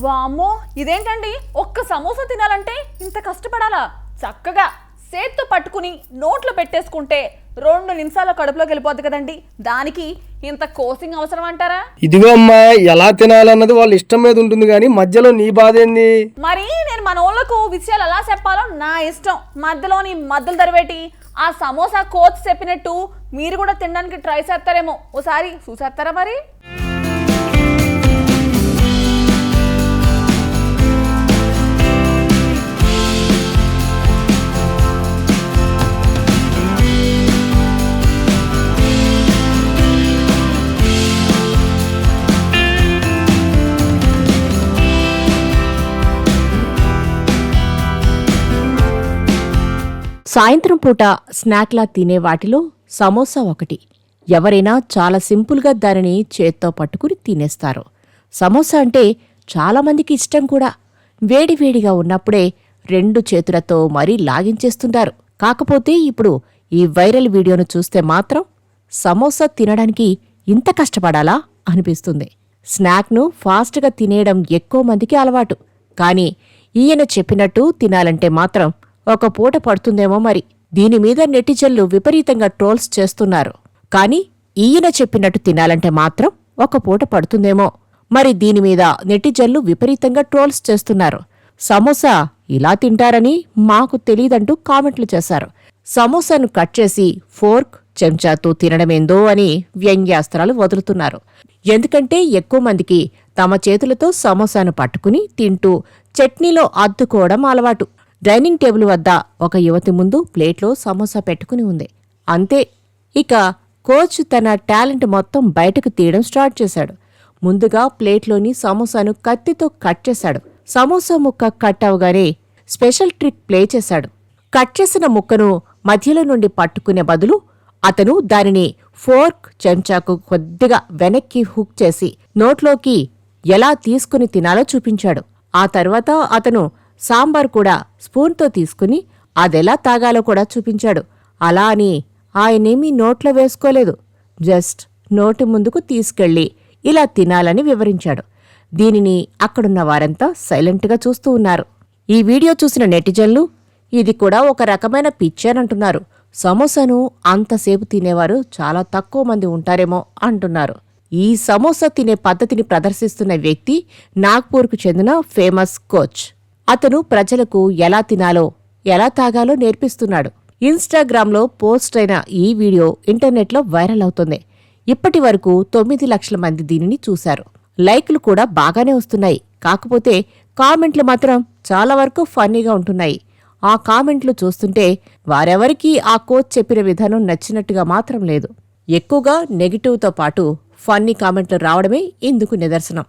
వామ్మో ఇదేంటండి, ఒక్క సమోసా తినాలంటే ఇంత కష్టపడాలా? చక్కగా చేత్తో పట్టుకుని నోట్లో పెట్టేసుకుంటే 2 నిమిషాల్లో కడుపులోకి వెళ్ళిపోద్ది కదండి. దానికి ఇంత కోసింగ్ అవసరం అంటారా? ఇదిగో అమ్మా, ఎలా తినాలన్నది వాళ్ళ ఇష్టం మీద ఉంటుంది కానీ మధ్యలో నీ బాధ ఏంది? మరి నేను మనోళ్ళకు విషయాలు ఎలా చెప్పాలో నా ఇష్టం. మధ్యలోని మద్దలు దరివేటి ఆ సమోసా కోచ్ చెప్పినట్టు మీరు కూడా తినడానికి ట్రై చేస్తారేమో. ఓసారి చూసేస్తారా మరి? సాయంత్రం పూట స్నాక్లా తినే వాటిలో సమోసా ఒకటి. ఎవరైనా చాలా సింపుల్గా దానిని చేత్తో పట్టుకుని తినేస్తారు. సమోసా అంటే చాలామందికి ఇష్టం కూడా. వేడివేడిగా ఉన్నప్పుడే 2 చేతులతో మరీ లాగించేస్తుంటారు. కాకపోతే ఇప్పుడు ఈ వైరల్ వీడియోను చూస్తే మాత్రం సమోసా తినడానికి ఇంత కష్టపడాలా అనిపిస్తుంది. స్నాక్ను ఫాస్ట్గా తినేయడం ఎక్కువ మందికి అలవాటు. కానీ ఈయన చెప్పినట్టు తినాలంటే మాత్రం ఒక పూట పడుతుందేమో మరి. దీనిమీద నెటిజన్లు విపరీతంగా ట్రోల్స్ చేస్తున్నారు. కాని ఈయన చెప్పినట్టు తినాలంటే మాత్రం ఒక పూట పడుతుందేమో మరి. దీనిమీద నెటిజన్లు విపరీతంగా ట్రోల్స్ చేస్తున్నారు. సమోసా ఇలా తింటారని మాకు తెలీదంటూ కామెంట్లు చేశారు. సమోసాను కట్ చేసి ఫోర్క్, చెంచాతో తినడమేందో అని వ్యంగ్యాస్త్రాలు వదులుతున్నారు. ఎందుకంటే ఎక్కువ మందికి తమ చేతులతో సమోసాను పట్టుకుని తింటూ చట్నీలో అద్దుకోవడం అలవాటు. డైనింగ్ టేబుల్ వద్ద ఒక యువతి ముందు ప్లేట్లో సమోసా పెట్టుకుని ఉంది. అంతే, ఇక కోచ్ తన టాలెంట్ మొత్తం బయటకు తీయడం స్టార్ట్ చేశాడు. ముందుగా ప్లేట్లోని సమోసాను కత్తితో కట్ చేశాడు. సమోసా ముక్క కట్ అవగానే స్పెషల్ ట్రిక్ ప్లే చేశాడు. కట్ చేసిన ముక్కను మధ్యలో నుండి పట్టుకునే బదులు అతను దానిని ఫోర్క్, చెంచాకు కొద్దిగా వెనక్కి హుక్ చేసి నోట్లోకి ఎలా తీసుకుని తినాలో చూపించాడు. ఆ తర్వాత అతను సాంబార్ కూడా స్పూన్తో తీసుకుని అదెలా తాగాలో కూడా చూపించాడు. అలా అని ఆయనేమీ నోట్లో వేసుకోలేదు. జస్ట్ నోటి ముందుకు తీసుకెళ్లి ఇలా తినాలని వివరించాడు. దీనిని అక్కడున్న వారంతా సైలెంట్గా చూస్తూ ఉన్నారు. ఈ వీడియో చూసిన నెటిజన్లు ఇది కూడా ఒక రకమైన పిచ్చేనంటున్నారు. సమోసాను అంతసేపు తినేవారు చాలా తక్కువ మంది ఉంటారేమో అంటున్నారు. ఈ సమోసా తినే పద్ధతిని ప్రదర్శిస్తున్న వ్యక్తి నాగ్పూర్కు చెందిన ఫేమస్ కోచ్. అతను ప్రజలకు ఎలా తినాలో, ఎలా తాగాలో నేర్పిస్తున్నాడు. ఇన్స్టాగ్రామ్లో పోస్ట్ అయిన ఈ వీడియో ఇంటర్నెట్లో వైరల్ అవుతుంది. ఇప్పటి వరకు 9 లక్షల మంది దీనిని చూశారు. లైక్లు కూడా బాగానే వస్తున్నాయి. కాకపోతే కామెంట్లు మాత్రం చాలా వరకు ఫన్నీగా ఉంటున్నాయి. ఆ కామెంట్లు చూస్తుంటే వారెవరికీ ఆ కోచ్ చెప్పిన విధానం నచ్చినట్టుగా మాత్రం లేదు. ఎక్కువగా నెగిటివ్తో పాటు ఫన్నీ కామెంట్లు రావడమే ఇందుకు నిదర్శనం.